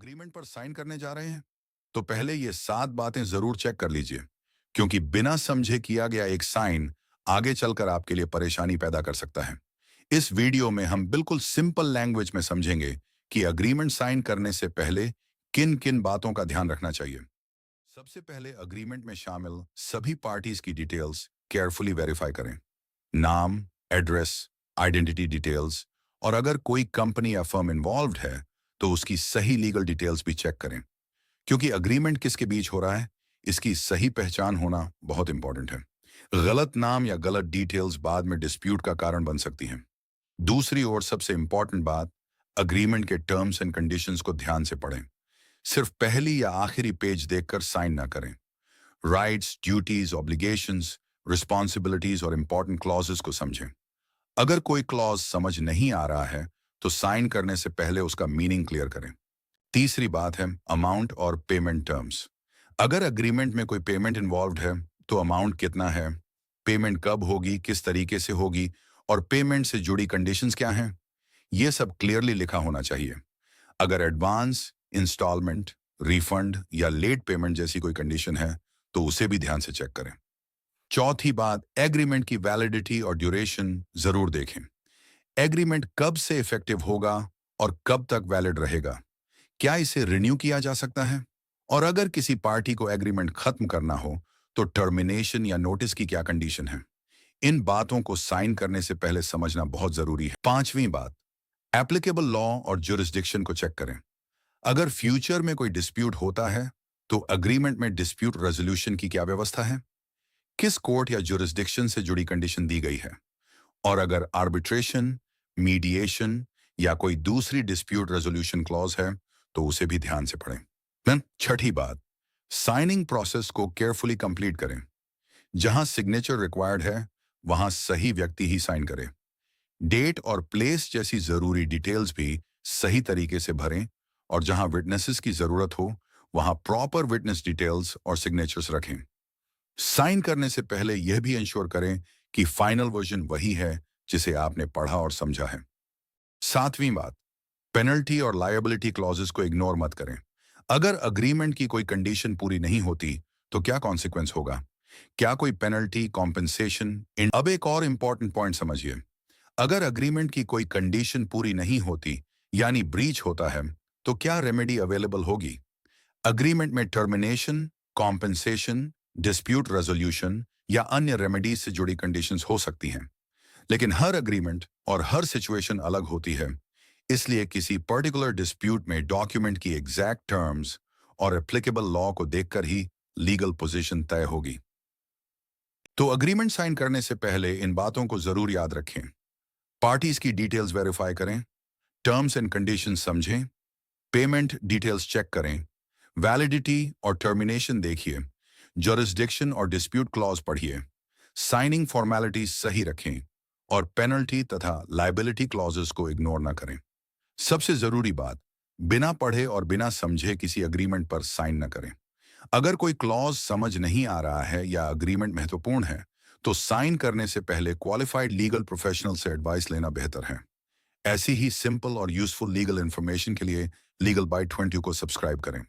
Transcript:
Agreement पर sign करने जा रहे हैं तो पहले ये 7 बातें जरूर चेक कर लीजिए, क्योंकि बिना समझे किया गया एक साइन आगे चलकर आपके लिए परेशानी पैदा कर सकता है। इस वीडियो में हम बिल्कुल सिंपल लैंग्वेज में समझेंगे कि अग्रीमेंट साइन करने से पहले किन किन बातों का ध्यान रखना चाहिए। सबसे पहले अग्रीमेंट में शामिल सभी पार्टीज की डिटेल्स केयरफुली वेरीफाई करें। नाम, एड्रेस, आइडेंटिटी डिटेल्स, और अगर कोई कंपनी या फर्म इन्वॉल्व्ड है तो उसकी सही लीगल डिटेल्स भी चेक करें, क्योंकि अग्रीमेंट किसके बीच हो रहा है इसकी सही पहचान होना बहुत इंपॉर्टेंट है। गलत नाम या गलत डिटेल्स बाद में डिस्प्यूट का कारण बन सकती हैं। दूसरी ओर सबसे इंपॉर्टेंट बात, अग्रीमेंट के टर्म्स एंड कंडीशंस को ध्यान से पढ़ें। सिर्फ पहली या आखिरी पेज देखकर साइन ना करें। राइट्स, ड्यूटीज, ऑब्लिगेशंस, रिस्पॉन्सिबिलिटीज और इंपॉर्टेंट क्लॉजेस को समझें। अगर कोई क्लॉज समझ नहीं आ रहा है तो साइन करने से पहले उसका मीनिंग क्लियर करें। तीसरी बात है अमाउंट और पेमेंट टर्म्स। अगर अग्रीमेंट में कोई पेमेंट इन्वॉल्व्ड है तो अमाउंट कितना है, पेमेंट कब होगी, किस तरीके से होगी और पेमेंट से जुड़ी कंडीशंस क्या हैं, ये सब क्लियरली लिखा होना चाहिए। अगर एडवांस, इंस्टॉलमेंट, रिफंड या लेट पेमेंट जैसी कोई कंडीशन है तो उसे भी ध्यान से चेक करें। चौथी बात, एग्रीमेंट की वैलिडिटी और ड्यूरेशन जरूर देखें। एग्रीमेंट कब से इफेक्टिव होगा और कब तक वैलिड रहेगा, क्या इसे रिन्यू किया जा सकता है, और अगर किसी पार्टी को एग्रीमेंट खत्म करना हो तो टर्मिनेशन या नोटिस की क्या कंडीशन है। इन बातों को साइन करने से पहले समझना बहुत जरूरी है। पांचवी बात, एप्लीकेबल लॉ और जुरिस्डिक्शन को चेक करें। अगर फ्यूचर में कोई डिस्प्यूट होता है तो अग्रीमेंट में डिस्प्यूट रेजोल्यूशन की क्या व्यवस्था है, किस कोर्ट या जुरिस्डिक्शन से जुड़ी कंडीशन दी गई है, और अगर आर्बिट्रेशन, मीडिएशन या कोई दूसरी डिस्प्यूट रेजोल्यूशन क्लॉज है तो उसे भी ध्यान से पढ़ें। छठी बात, साइनिंग प्रोसेस को केयरफुली कंप्लीट करें। जहां सिग्नेचर रिक्वायर्ड है वहां सही व्यक्ति ही साइन करे। डेट और प्लेस जैसी जरूरी डिटेल्स भी सही तरीके से भरें, और जहां विटनेसेस की जरूरत हो वहां प्रॉपर विटनेस डिटेल्स और सिग्नेचर्स रखें। साइन करने से पहले यह भी इंश्योर करें कि फाइनल वर्जन वही है जिसे आपने पढ़ा और समझा है। सातवीं बात, पेनल्टी और लायबिलिटी क्लॉजेस को इग्नोर मत करें। अगर अग्रीमेंट की कोई कंडीशन पूरी नहीं होती तो क्या कॉन्सिक्वेंस होगा, क्या कोई पेनल्टी, कॉम्पेंसेशन। अब एक और इंपॉर्टेंट पॉइंट समझिए। अगर अग्रीमेंट की कोई कंडीशन पूरी नहीं होती यानी ब्रीच होता है तो क्या रेमेडी अवेलेबल होगी। अग्रीमेंट में टर्मिनेशन, कॉम्पेंसेशन, डिस्प्यूट रेजोल्यूशन या अन्य रेमेडीज से जुड़ी कंडीशंस हो सकती हैं, लेकिन हर अग्रीमेंट और हर सिचुएशन अलग होती है। इसलिए किसी पर्टिकुलर डिस्प्यूट में डॉक्यूमेंट की एग्जैक्ट टर्म्स और एप्लीकेबल लॉ को देखकर ही लीगल पोजीशन तय होगी। तो अग्रीमेंट साइन करने से पहले इन बातों को जरूर याद रखें। पार्टीज की डिटेल्स वेरीफाई करें, टर्म्स एंड कंडीशंस समझें, पेमेंट डिटेल्स चेक करें, वैलिडिटी और टर्मिनेशन देखिए, जुरिस्डिक्शन और डिस्प्यूट क्लॉज पढ़िए, साइनिंग फॉर्मेलिटीज सही रखें और पेनल्टी तथा लायबिलिटी क्लॉजेस को इग्नोर ना करें। सबसे जरूरी बात, बिना पढ़े और बिना समझे किसी अग्रीमेंट पर साइन न करें। अगर कोई क्लॉज समझ नहीं आ रहा है या अग्रीमेंट महत्वपूर्ण है तो साइन करने से पहले क्वालिफाइड लीगल प्रोफेशनल से एडवाइस लेना बेहतर है। ऐसी ही सिंपल और यूजफुल लीगल इन्फॉर्मेशन के लिए लीगल बाइट 20 को सब्सक्राइब करें।